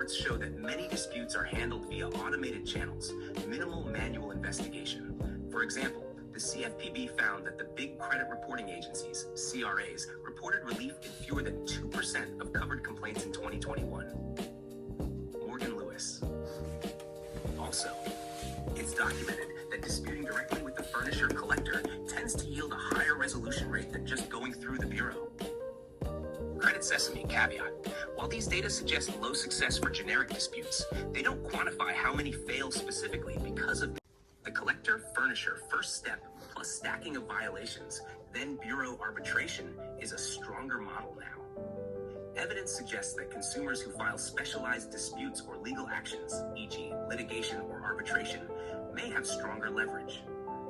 reports show that many disputes are handled via automated channels, minimal manual investigation. For example, the CFPB found that the big credit reporting agencies, CRAs, reported relief in fewer than 2% of covered complaints in 2021. Morgan Lewis. Also, it's documented that disputing directly with the furnisher collector tends to yield a higher resolution rate than just going through the bureau. Credit Sesame caveat. While these data suggest low success for generic disputes, they don't quantify how many fail specifically because of the collector-furnisher first step plus stacking of violations, then bureau arbitration is a stronger model now. Evidence suggests that consumers who file specialized disputes or legal actions, e.g. litigation or arbitration, may have stronger leverage.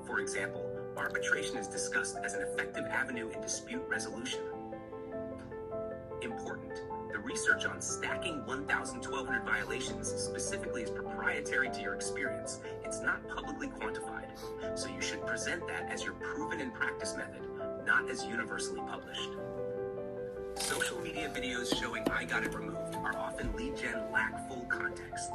For example, arbitration is discussed as an effective avenue in dispute resolution. Important, the research on stacking 1,200 violations specifically is proprietary to your experience. It's not publicly quantified, so you should present that as your proven in practice method, not as universally published. Social media videos showing I got it removed are often lead gen lack full context.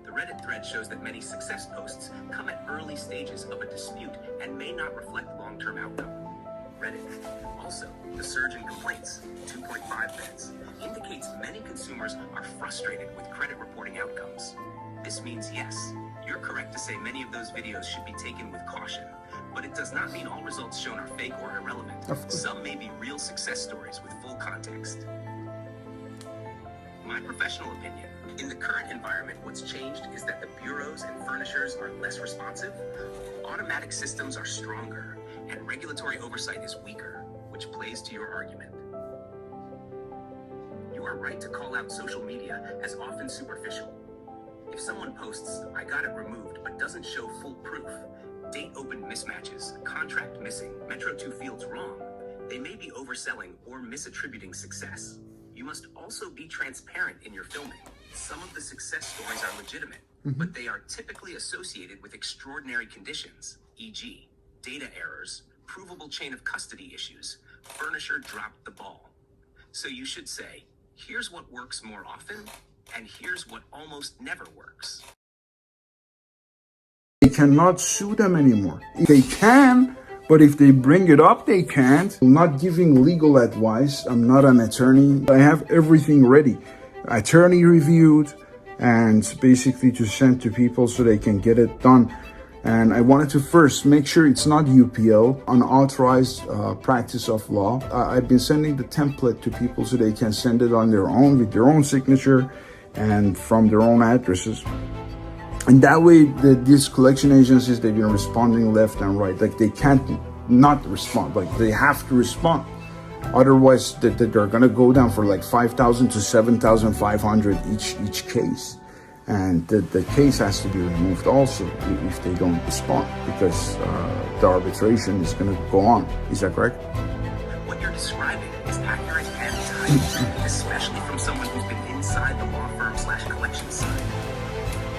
The Reddit thread shows that many success posts come at early stages of a dispute and may not reflect long-term outcome. Reddit. Also, the surge in complaints, 2.5 beds, indicates many consumers are frustrated with credit reporting outcomes. This means yes, you're correct to say many of those videos should be taken with caution, but it does not mean all results shown are fake or irrelevant. Some may be real success stories with full context. My professional opinion, in the current environment, what's changed is that the bureaus and furnishers are less responsive, automatic systems are stronger, and regulatory oversight is weaker, which plays to your argument. You are right to call out social media as often superficial. If someone posts, I got it removed, but doesn't show full proof, date open mismatches, contract missing, Metro 2 fields wrong, they may be overselling or misattributing success. You must also be transparent in your filming. Some of the success stories are legitimate, but they are typically associated with extraordinary conditions, e.g., data errors, provable chain of custody issues, furnisher dropped the ball. So you should say, here's what works more often, and here's what almost never works. They cannot sue them anymore. They can, but if they bring it up, they can't. I'm not giving legal advice. I'm not an attorney. I have everything ready. Attorney reviewed and basically to send to people so they can get it done. And I wanted to first make sure it's not UPL, unauthorized practice of law. I've been sending the template to people so they can send it on their own with their own signature and from their own addresses. And that way, these collection agencies, they've been responding left and right. Like they can't not respond, like they have to respond. Otherwise, they're gonna go down for like 5,000 to 7,500 each case. And the case has to be removed also if they don't respond, because the arbitration is going to go on. Is that correct? What you're describing is accurate and timely, especially from someone who's been inside the law firm/collection side.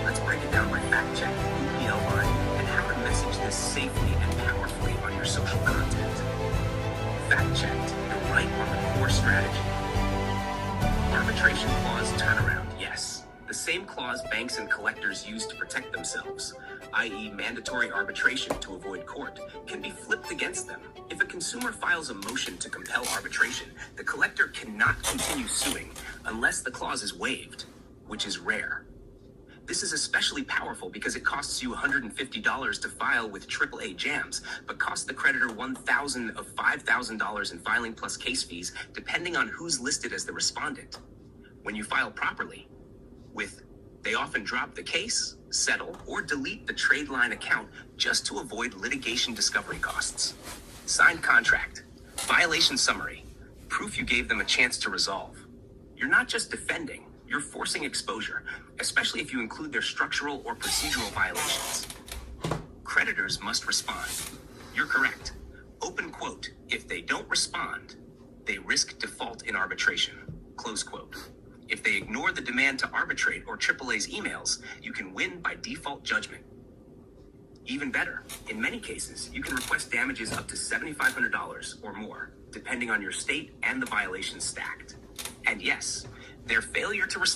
Let's break it down by fact check, UPL line, and how to message this safely and powerfully on your social content. Fact checked, you're right on the core strategy. Arbitration clause turnaround, yes. The same clause banks and collectors use to protect themselves, i.e. mandatory arbitration to avoid court, can be flipped against them. If a consumer files a motion to compel arbitration, the collector cannot continue suing unless the clause is waived, which is rare. This is especially powerful because it costs you $150 to file with AAA jams, but costs the creditor $1,000 of $5,000 in filing plus case fees, depending on who's listed as the respondent. When you file properly, they often drop the case, settle, or delete the trade line account just to avoid litigation discovery costs. Signed contract, violation summary, proof you gave them a chance to resolve. You're not just defending, you're forcing exposure, especially if you include their structural or procedural violations. Creditors must respond. You're correct. Open quote, if they don't respond, they risk default in arbitration, close quote. If they ignore the demand to arbitrate or AAA's emails, you can win by default judgment. Even better, in many cases, you can request damages up to $7,500 or more, depending on your state and the violation stacked. And yes, their failure to respond